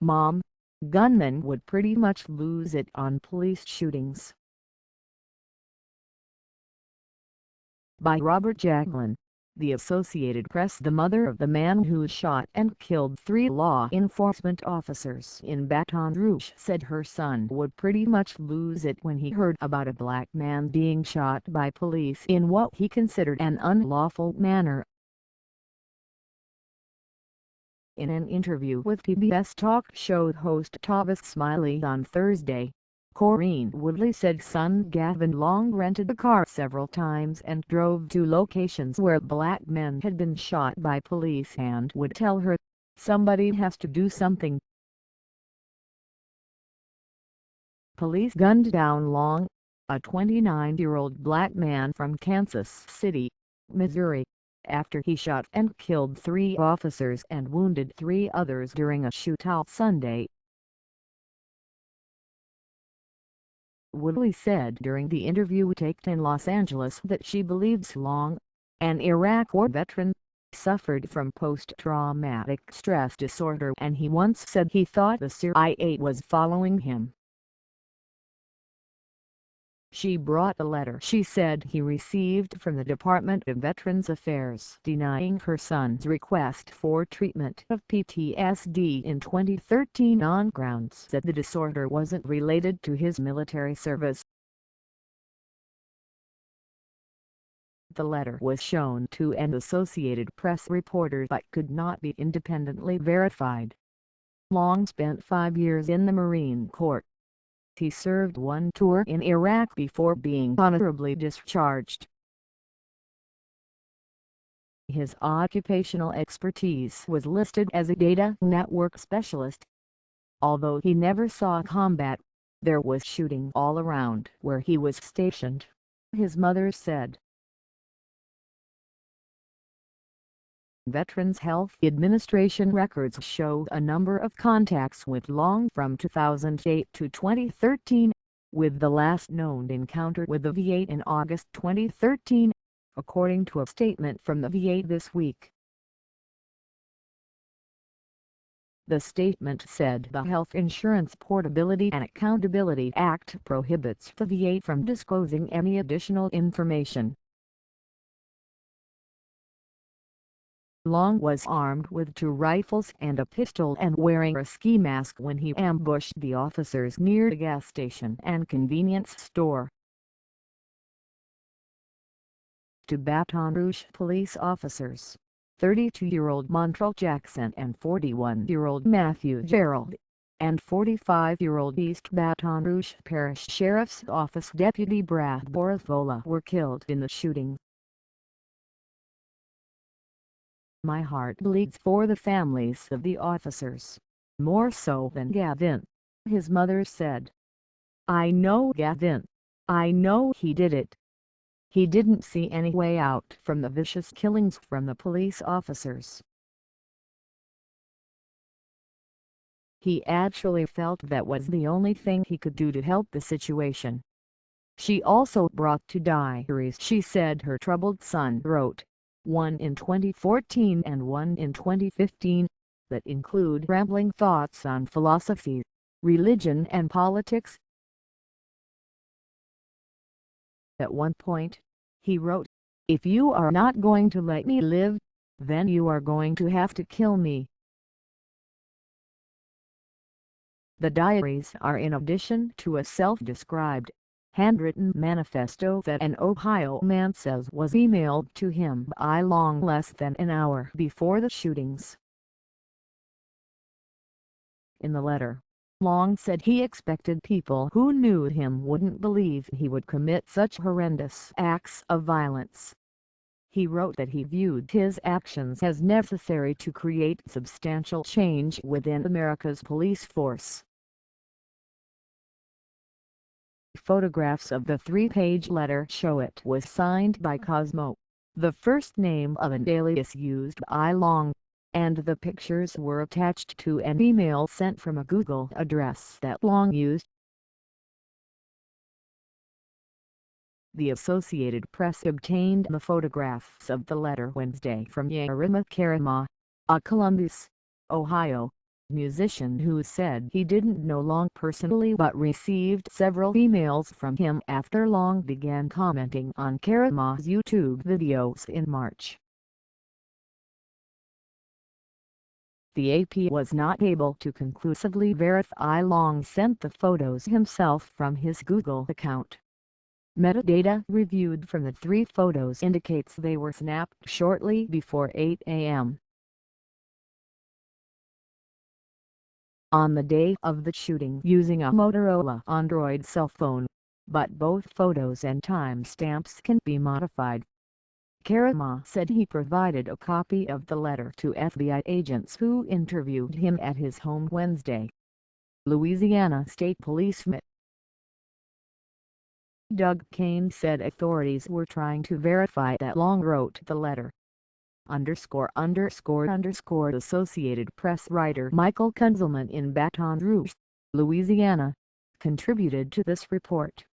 Mom, gunman would pretty much lose it on police shootings. By Robert Jacklin, The Associated Press. The mother of the man who shot and killed 3 law enforcement officers in Baton Rouge said her son would pretty much lose it when he heard about a black man being shot by police in what he considered an unlawful manner. In an interview with PBS talk show host Tavis Smiley on Thursday, Corrine Woodley said son Gavin Long rented a car several times and drove to locations where black men had been shot by police and would tell her, "Somebody has to do something." Police gunned down Long, a 29-year-old black man from Kansas City, Missouri, after he shot and killed 3 officers and wounded 3 others during a shootout Sunday. Woodley said during the interview taken in Los Angeles that she believes Long, an Iraq War veteran, suffered from post-traumatic stress disorder, and he once said he thought the CIA was following him. She brought a letter she said he received from the Department of Veterans Affairs denying her son's request for treatment of PTSD in 2013 on grounds that the disorder wasn't related to his military service. The letter was shown to an Associated Press reporter but could not be independently verified. Long spent 5 years in the Marine Corps. He served 1 tour in Iraq before being honorably discharged. His occupational expertise was listed as a data network specialist. Although he never saw combat, there was shooting all around where he was stationed, his mother said. Veterans Health Administration records show a number of contacts with Long from 2008 to 2013, with the last known encounter with the VA in August 2013, according to a statement from the VA this week. The statement said the Health Insurance Portability and Accountability Act prohibits the VA from disclosing any additional information. Long was armed with 2 rifles and a pistol and wearing a ski mask when he ambushed the officers near a gas station and convenience store. To Baton Rouge police officers, 32-year-old Montrell Jackson and 41-year-old Matthew Gerald, and 45-year-old East Baton Rouge Parish Sheriff's Office Deputy Brad Boravola were killed in the shooting. "My heart bleeds for the families of the officers, more so than Gavin," his mother said. "I know Gavin. I know he did it. He didn't see any way out from the vicious killings from the police officers. He actually felt that was the only thing he could do to help the situation." She also brought 2 diaries she said her troubled son wrote, one in 2014 and one in 2015, that include rambling thoughts on philosophy, religion and politics. At one point, he wrote, "If you are not going to let me live, then you are going to have to kill me." The diaries are in addition to a self-described, handwritten manifesto that an Ohio man says was emailed to him by Long less than an hour before the shootings. In the letter, Long said he expected people who knew him wouldn't believe he would commit such horrendous acts of violence. He wrote that he viewed his actions as necessary to create substantial change within America's police force. Photographs of the 3-page letter show it was signed by Cosmo, the first name of an alias used by Long, and the pictures were attached to an email sent from a Google address that Long used. The Associated Press obtained the photographs of the letter Wednesday from Yarima Karama, a Columbus, Ohio, musician who said he didn't know Long personally but received several emails from him after Long began commenting on Karama's YouTube videos in March. The AP was not able to conclusively verify Long sent the photos himself from his Google account. Metadata reviewed from the 3 photos indicates they were snapped shortly before 8 a.m. on the day of the shooting using a Motorola Android cell phone, but both photos and timestamps can be modified. Karama said he provided a copy of the letter to FBI agents who interviewed him at his home Wednesday. Louisiana State Policeman Doug Kane said authorities were trying to verify that Long wrote the letter. Associated Press writer Michael Kunzelman in Baton Rouge, Louisiana, contributed to this report.